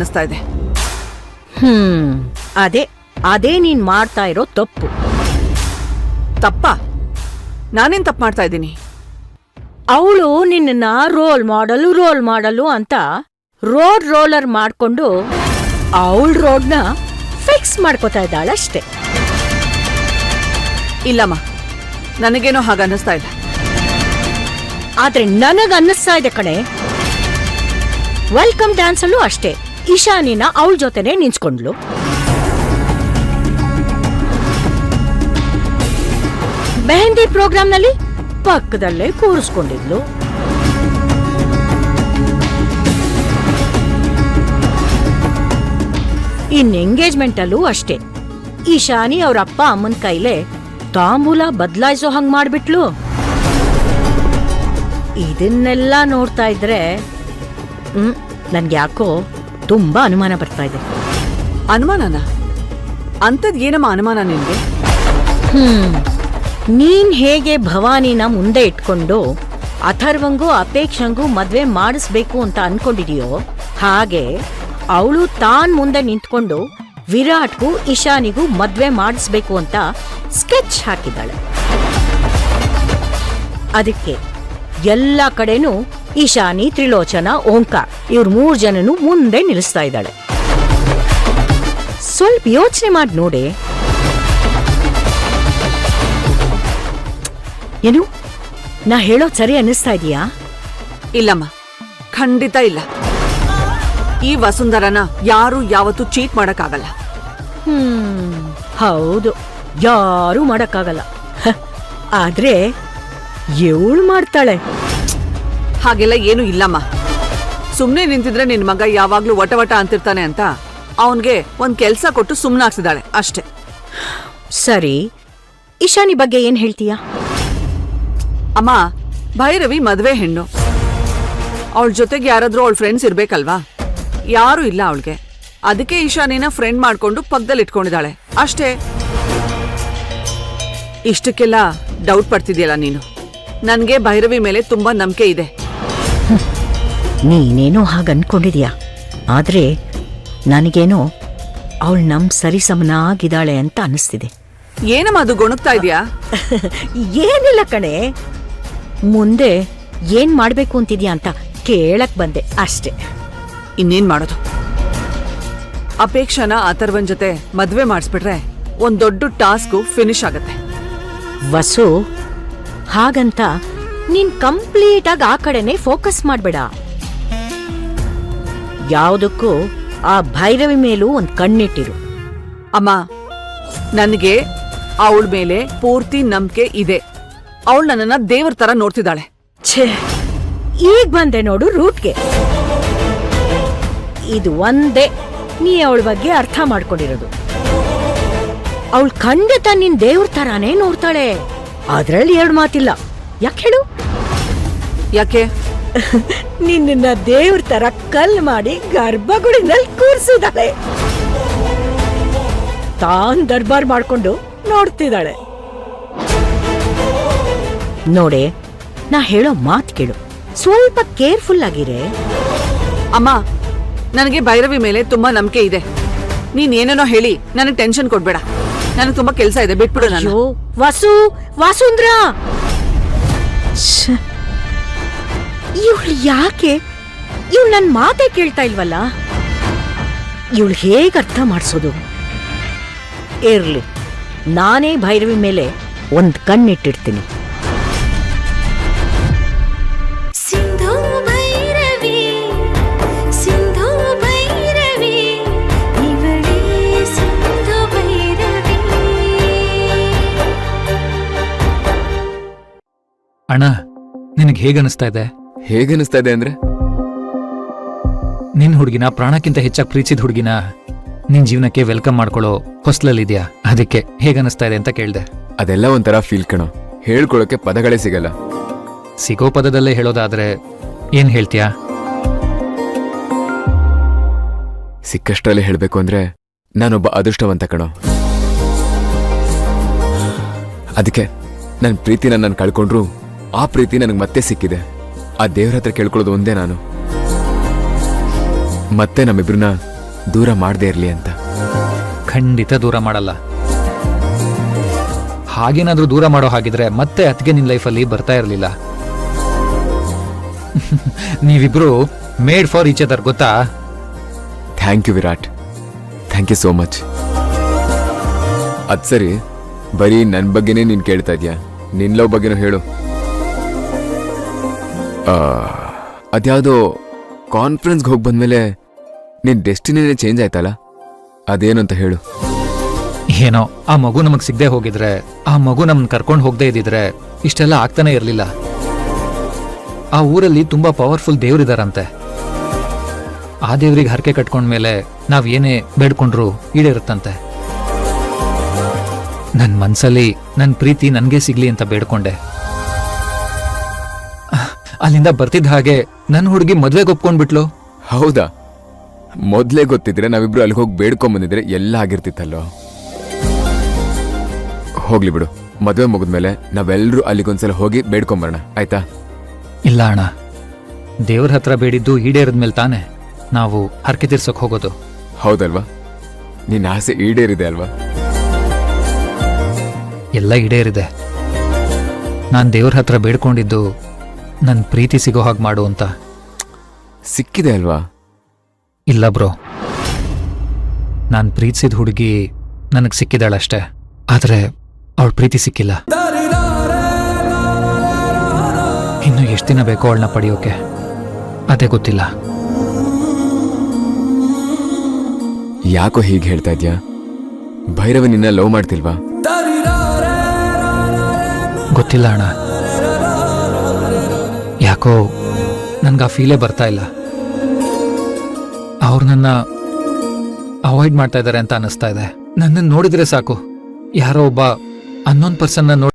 ಅನ್ನಿಸ್ತಾ ಇದೆ. ಅದೇ ನೀನ್ ಮಾಡ್ತಾ ಇರೋ ತಪ್ಪು. ತಪ್ಪ? ನಾನೇನ್ ತಪ್ಪು ಮಾಡ್ತಾ ಇದ್ದೀನಿ? ಅವಳು ನಿನ್ನ ರೋಲ್ ಮಾಡಲು ಅಂತ ರೋಲರ್ ಮಾಡ್ಕೊಂಡು ಅವಳ ರೋಡ್ನ ಫಿಕ್ಸ್ ಮಾಡ್ಕೋತಾ ಇದ್ದಾಳಷ್ಟೇ. ಇಲ್ಲಮ್ಮ, ನನಗೇನೋ ಹಾಗ ಅನ್ನಿಸ್ತಾ ಇಲ್ಲ. ಆದ್ರೆ ನನಗ ಅನ್ನಿಸ್ತಾ ಇದೆ ಕಣೆ. ವೆಲ್ಕಮ್ ಡ್ಯಾನ್ಸ್ ಅಲ್ಲೂ ಅಷ್ಟೇ, ಇಶಾನಿನ ಅವಳ ಜೊತೆನೆ ನಿಂತ್ಕೊಂಡ್ಲು. ಮೆಹಂದಿ ಪ್ರೋಗ್ರಾಂನಲ್ಲಿ ಪಕ್ಕದಲ್ಲೇ ಕೂರಿಸ್ಕೊಂಡಿದ್ಲು. ಇನ್ ಎಂಗೇಜ್ಮೆಂಟ್ ಅಲ್ಲೂ ಅಷ್ಟೇ, ಇಶಾನಿ ಅವ್ರ ಅಪ್ಪ ಅಮ್ಮನ ಕೈಲೇ ತಾಂಬೂಲ ಬದಲಾಯಿಸೋ ಹಂಗ್ ಮಾಡ್ಬಿಟ್ಲು. ಇದನ್ನೆಲ್ಲ ನೋಡ್ತಾ ಇದ್ರೆ ನನ್ಗೆ ಯಾಕೋ ತುಂಬಾ ಅನುಮಾನ ಬರ್ತಾ ಇದೆ. ಅನುಮಾನನ? ಅಂತದ್ ಏನಮ್ಮ ಅನುಮಾನ ನಿನ್ಗೆ? ನೀನ್ ಹೇಗೆ ಭವಾನಿನ ಮುಂದೆ ಇಟ್ಕೊಂಡು ಅಥರ್ವಂಗೂ ಅಪೇಕ್ಷಂಗೂ ಮದ್ವೆ ಮಾಡಿಸ್ಬೇಕು ಅಂತ ಅನ್ಕೊಂಡಿದೀಯೋ, ಹಾಗೆ ಅವಳು ತಾನ್ ಮುಂದೆ ನಿಂತ್ಕೊಂಡು ವಿರಾಟ್ಗೂ ಇಶಾನಿಗೂ ಮದ್ವೆ ಮಾಡಿಸ್ಬೇಕು ಅಂತ ಸ್ಕೆಚ್ ಹಾಕಿದ್ದಾಳೆ. ಅದಕ್ಕೆ ಎಲ್ಲ ಕಡೆನೂ ಇಶಾನಿ, ತ್ರಿಲೋಚನ, ಓಂಕಾರ್ ಇವ್ರ 3 ಜನನು ಮುಂದೆ ನಿಲ್ಲಿಸ್ತಾ ಇದ್ದಾಳೆ. ಸ್ವಲ್ಪ ಯೋಚನೆ ಮಾಡಿ ನೋಡಿ. ಏನು ನಾ ಹೇಳೋದ್ ಸರಿ ಅನ್ನಿಸ್ತಾ ಇದೀಯಾ? ಇಲ್ಲಮ್ಮ, ಖಂಡಿತ ಇಲ್ಲ. ಈ ವಸುಂಧರನ ಯಾರು ಯಾವತ್ತೂ ಚೀಟ್ ಮಾಡಕ್ಕಾಗಲ್ಲ. ಹೌದು, ಯಾರೂ ಮಾಡಕ್ಕಾಗಲ್ಲ. ಆದ್ರೆ ಇವಳು ಮಾಡ್ತಾಳೆ. ಹಾಗೆಲ್ಲ ಏನು ಇಲ್ಲಮ್ಮ. ಸುಮ್ನೆ ನಿಂತಿದ್ರೆ ನಿನ್ ಮಗ ಯಾವಾಗ್ಲೂ ವಟ ಅಂತಿರ್ತಾನೆ ಅಂತ ಅವನ್ಗೆ ಒಂದ್ ಕೆಲ್ಸ ಕೊಟ್ಟು ಸುಮ್ನಾಕ್ಸಿದಾಳೆ ಅಷ್ಟೇ. ಸರಿ, ಇಶಾನಿ ಬಗ್ಗೆ ಏನ್ ಹೇಳ್ತೀಯಾ? ಅಮ್ಮ, ಭೈರವಿ ಮದ್ವೆ ಹೆಣ್ಣು. ಅವಳ ಜೊತೆಗೆ ಯಾರಾದ್ರೂ ಅವಳ ಫ್ರೆಂಡ್ಸ್ ಇರ್ಬೇಕಲ್ವಾ? ಯಾರು ಇಲ್ಲ ಅವಳಿಗೆ. ಅದಕ್ಕೆ ಇಶಾನಿನ ಫ್ರೆಂಡ್ ಮಾಡ್ಕೊಂಡು ಪಕ್ಕದಲ್ಲಿ ಇಟ್ಕೊಂಡಿದ್ದಾಳೆ ಅಷ್ಟೇ. ಇಷ್ಟಕ್ಕೆಲ್ಲ ಡೌಟ್ ಪಡ್ತಿದ್ಯಲ್ಲ ನೀನು. ನನ್ಗೆ ಭೈರವಿ ಮೇಲೆ ತುಂಬಾ ನಂಬಿಕೆ ಇದೆ. ನೀನೇನೋ ಹಾಗೆ ಅನ್ಕೊಂಡಿದ್ಯಾ, ಆದ್ರೆ ನನಗೇನೋ ಅವಳು ನಮ್ ಸರಿಸಮನಾಗಿದ್ದಾಳೆ ಅಂತ ಅನಿಸ್ತಿದೆ. ಏನಮ್ಮ ಅದು ಗೊಣಗ್ತಾ ಇದೆಯಾ? ಏನಿಲ್ಲ ಕಣೆ, ಮುಂದೆ ಏನ್ ಮಾಡ್ಬೇಕು ಅಂತಿದ್ಯಾ ಅಂತ ಕೇಳಕ್ ಬಂದೆ ಅಷ್ಟೇ. ಇನ್ನೇನ್ ಮಾಡೋದು? ಅಪೇಕ್ಷಾನ ಅಥರ್ವನ್ ಜೊತೆ ಮದ್ವೆ ಮಾಡಿಸ್ಬಿಟ್ರೆ ಒಂದ್ ದೊಡ್ಡ ಟಾಸ್ಕ್ ಫಿನಿಶ್ ಆಗತ್ತೆ. ವಸು, ಹಾಗಂತ ನೀನ್ ಕಂಪ್ಲೀಟ್ ಆಗಿ ಆ ಕಡೆನೆ ಫೋಕಸ್ ಮಾಡ್ಬೇಡ. ಯಾವುದಕ್ಕೂ ಆ ಭೈರವಿ ಮೇಲೂ ಒಂದ್ ಕಣ್ಣಿಟ್ಟಿರು. ಅಮ್ಮ, ನನಗೆ ಅವಳ ಮೇಲೆ ಪೂರ್ತಿ ನಂಬಿಕೆ ಇದೆ. ಅವಳು ನನ್ನನ್ನ ದೇವ್ರ ತರ ನೋಡ್ತಿದ್ದಾಳೆ. ಛೇ, ಈಗ ಬಂದೆ ನೋಡು ರೂಟ್ಗೆ. ಇದು ಒಂದೇ ನೀ ಅವಳ ಬಗ್ಗೆ ಅರ್ಥ ಮಾಡ್ಕೊಂಡಿರೋದು. ಅವಳು ಖಂಡಿತ ನಿನ್ ದೇವ್ರ ತರಾನೇ ನೋಡ್ತಾಳೆ, ಅದ್ರಲ್ಲಿ 2 ಮಾತಿಲ್ಲ. ಯಾಕೆ ಹೇಳು? ಯಾಕೆ? ನಿನ್ನ ದೇವ್ರ ತರ ಕಲ್ ಮಾಡಿ ಗರ್ಭಗುಡಿನಲ್ಲಿ ಕೂರ್ಸಿದಾಳೆ. ತಾನ್ ದರ್ಬಾರ್ ಮಾಡ್ಕೊಂಡು ನೋಡ್ತಿದ್ದಾಳೆ. ನೋಡೆ, ನಾ ಹೇಳೋ ಮಾತ್ ಕೇಳು, ಸ್ವಲ್ಪ ಕೇರ್ಫುಲ್ ಆಗಿರೆ. ಅಮ್ಮ, ನನಗೆ ಭೈರವಿ ಮೇಲೆ ತುಂಬಾ ನಂಬಿಕೆ ಇದೆ. ನೀನ್ ಏನೇನೋ ಹೇಳಿ ನನಗೆ ಟೆನ್ಷನ್ ಕೊಡ್ಬೇಡ. ನನಗೆ ತುಂಬಾ ಕೆಲಸ ಇದೆ, ಬಿಟ್ಬಿಡು ನಾನು. ವಾಸುಂದ್ರ, ಇವಳು ಯಾಕೆ ಇವಳು ನನ್ ಮಾತೇ ಕೇಳ್ತಾ ಇಲ್ವಲ್ಲ? ಇವಳು ಹೇಗೆ ಅರ್ಥ ಮಾಡಿಸೋದು? ಇರ್ಲಿ, ನಾನೇ ಭೈರವಿ ಮೇಲೆ ಒಂದ್ ಕಣ್ಣಿಟ್ಟಿರ್ತೀನಿ. ಅಣ್ಣ, ನಿನಗೆ ಹೇಗನ್ನಿಸ್ತಾ ಇದೆ? ಹೇಗನ್ನಿಸ್ತಾ ಇದೆ ಅಂದ್ರೆ, ನಿನ್ ಹುಡುಗಿನ ಪ್ರಾಣಕ್ಕಿಂತ ಹೆಚ್ಚಾಗಿ ಪ್ರೀತಿಸಿದ ಹುಡುಗಿನ ನಿನ್ ಜೀವನಕ್ಕೆ ವೆಲ್ಕಮ್ ಮಾಡ್ಕೊಳ್ಳೋ ಹೊಸ್ಲಲ್ಲಿದ್ಯಾ. ಅದಕ್ಕೆ ಹೇಗನ್ನಿಸ್ತಾ ಇದೆ ಅಂತ ಕೇಳ್ದೆ. ಅದೆಲ್ಲ ಒಂಥರ ಫೀಲ್ ಕಣೋ, ಹೇಳ್ಕೊಳಕ್ಕೆ ಪದಗಳೇ ಸಿಗಲ್ಲ. ಸಿಗೋ ಪದದಲ್ಲೇ ಹೇಳೋದಾದ್ರೆ ಏನ್ ಹೇಳ್ತೀಯಾ? ಸಿಕ್ಕಷ್ಟರಲ್ಲಿ ಹೇಳ್ಬೇಕು ಅಂದ್ರೆ ನಾನೊಬ್ಬ ಅದೃಷ್ಟವಂತ ಕಣೋ. ಅದಕ್ಕೆ ನನ್ನ ಪ್ರೀತಿನ ನಾನು ಕಳ್ಕೊಂಡ್ರು ಆ ಪ್ರೀತಿ ನನಗೆ ಮತ್ತೆ ಸಿಕ್ಕಿದೆ. ಆ ದೇವ್ರ ಹತ್ರ ಕೇಳ್ಕೊಳ್ಳೋದು ಒಂದೇ, ನಾನು ಮತ್ತೆ ನಮ್ಮಿಬ್ರನ್ನ ದೂರ ಮಾಡದೇ ಇರಲಿ ಅಂತ. ಖಂಡಿತ ದೂರ ಮಾಡಲ್ಲ. ಹಾಗೇನಾದ್ರೂ ದೂರ ಮಾಡೋ ಹಾಗಿದ್ರೆ ಮತ್ತೆ ಅತ್ತಿಗೆ ನಿನ್ ಲೈಫಲ್ಲಿ ಬರ್ತಾ ಇರಲಿಲ್ಲ. ನೀವಿಬ್ರು ಮೇಡ್ ಫಾರ್ ಈಚ್ ಅದರ್, ಗೊತ್ತಾ? Thank you Virat, thank you so much. ಅದ್ ಸರಿ, ಬರೀ ನನ್ನ ಬಗ್ಗೆನೇ ನೀನು ಕೇಳ್ತಾ ಇದೀಯಾ? ನಿನ್ ಲವ್ ಬಗ್ಗೆನೂ ಹೇಳು. ಅದ್ಯಾವುದೋ ಕಾನ್ಫರೆನ್ಸ್ಗೆ ಹೋಗಿ ಬಂದ್ಮೇಲೆ ನಿನ್ ಡೆಸ್ಟಿನಿನೇ ಚೇಂಜ್ ಆಯ್ತಲ್ಲ, ಅದೇನು ಅಂತ ಹೇಳು. ಏನೋ ಆ ಮಗು ನಮಗ್ ಸಿಗದೆ ಹೋಗಿದ್ರೆ, ಆ ಮಗು ನಮ್ಮನ್ನ ಕರ್ಕೊಂಡು ಹೋಗದೆ ಇದ್ದಿದ್ರೆ ಇಷ್ಟೆಲ್ಲ ಆಗ್ತಾನೆ ಇರಲಿಲ್ಲ. ಆ ಊರಲ್ಲಿ ತುಂಬಾ ಪವರ್ಫುಲ್ ದೇವ್ರಿದಾರಂತೆ. ಆ ದೇವ್ರಿಗೆ ಹರಕೆ ಕಟ್ಕೊಂಡ್ಮೇಲೆ ನಾವ್ ಏನೇ ಬೇಡ್ಕೊಂಡ್ರು ಈಡೇರುತ್ತಂತೆ. ನನ್ ಮನ್ಸಲ್ಲಿ ನನ್ ಪ್ರೀತಿ ನನ್ಗೆ ಸಿಗ್ಲಿ ಅಂತ ಬೇಡ್ಕೊಂಡೆ. ಅಲ್ಲಿಂದ ಬರ್ತಿದ್ದ ಹಾಗೆ ನನ್ನ ಹುಡುಗಿ ಮದ್ವೆಗೆ ಒಪ್ಕೊಂಡ್ಬಿಟ್ಲು. ಹೌದಾ? ಮೊದ್ಲೇ ಗೊತ್ತಿದ್ರೆ ನಾವಿಬ್ರು ಅಲ್ಲಿಗೆ ಹೋಗಿ ಬೇಡ್ಕೊಂಡ್ ಬಂದಿದ್ರೆ ಎಲ್ಲ ಆಗಿರ್ತಿತ್ತಲ್ಲೋ. ಹೋಗ್ಲಿ ಬಿಡು, ಮದ್ವೆ ಮುಗಿದ್ಮೇಲೆ ನಾವೆಲ್ಲರೂ ಅಲ್ಲಿಗೊಂದ್ಸಲ ಹೋಗಿ ಬೇಡ್ಕೊಂಬರೋಣ, ಆಯ್ತಾ? ಇಲ್ಲ ಅಣ್ಣ, ದೇವ್ರ ಹತ್ರ ಬೇಡಿದ್ದು ಈಡೇರಿದ್ಮೇಲೆ ತಾನೆ ನಾವು ಹರಕೆ ತೀರ್ಸಕ್ ಹೋಗೋದು. ಹೌದಲ್ವಾ? ನಿನ್ನ ಆಸೆ ಈಡೇರಿದೆ ಅಲ್ವಾ? ಎಲ್ಲ ಈಡೇರಿದೆ. ನಾನ್ ದೇವ್ರ ಹತ್ರ ಬೇಡ್ಕೊಂಡಿದ್ದು ನನ್ ಪ್ರೀತಿ ಸಿಗೋ ಹಾಗೆ ಮಾಡು ಅಂತ. ಸಿಕ್ಕಿದೆ ಅಲ್ವಾ? ಇಲ್ಲ ಬ್ರೋ, ನಾನ್ ಪ್ರೀತಿಸಿದ ಹುಡುಗಿ ನನಗ್ ಸಿಕ್ಕಿದಾಳಷ್ಟೇ, ಆದ್ರೆ ಅವಳ ಪ್ರೀತಿ ಸಿಕ್ಕಿಲ್ಲ. ಇನ್ನು ಎಷ್ಟು ದಿನ ಬೇಕೋ ಅವಳನ್ನ ಪಡೆಯೋಕೆ ಅದೇ ಗೊತ್ತಿಲ್ಲ. ಯಾಕೋ ಹೀಗೆ ಹೇಳ್ತಾ ಇದ್ಯಾ? ಭೈರವ ನಿನ್ನ ಲವ್ ಮಾಡ್ತಿಲ್ವಾ? ಗೊತ್ತಿಲ್ಲ ಅಣ್ಣ, ಯಾಕೋ ನನ್ಗೆ ಆ ಫೀಲೇ ಬರ್ತಾ ಇಲ್ಲ. ಅವ್ರು ನನ್ನ ಅವಾಯ್ಡ್ ಮಾಡ್ತಾ ಇದ್ದಾರೆ ಅಂತ ಅನಿಸ್ತಾ ಇದೆ. ನನ್ನನ್ನು ನೋಡಿದ್ರೆ ಸಾಕು, ಯಾರೋ ಒಬ್ಬ ಅನ್ನೊಂದು ಪರ್ಸನ್ನ ನೋಡಿ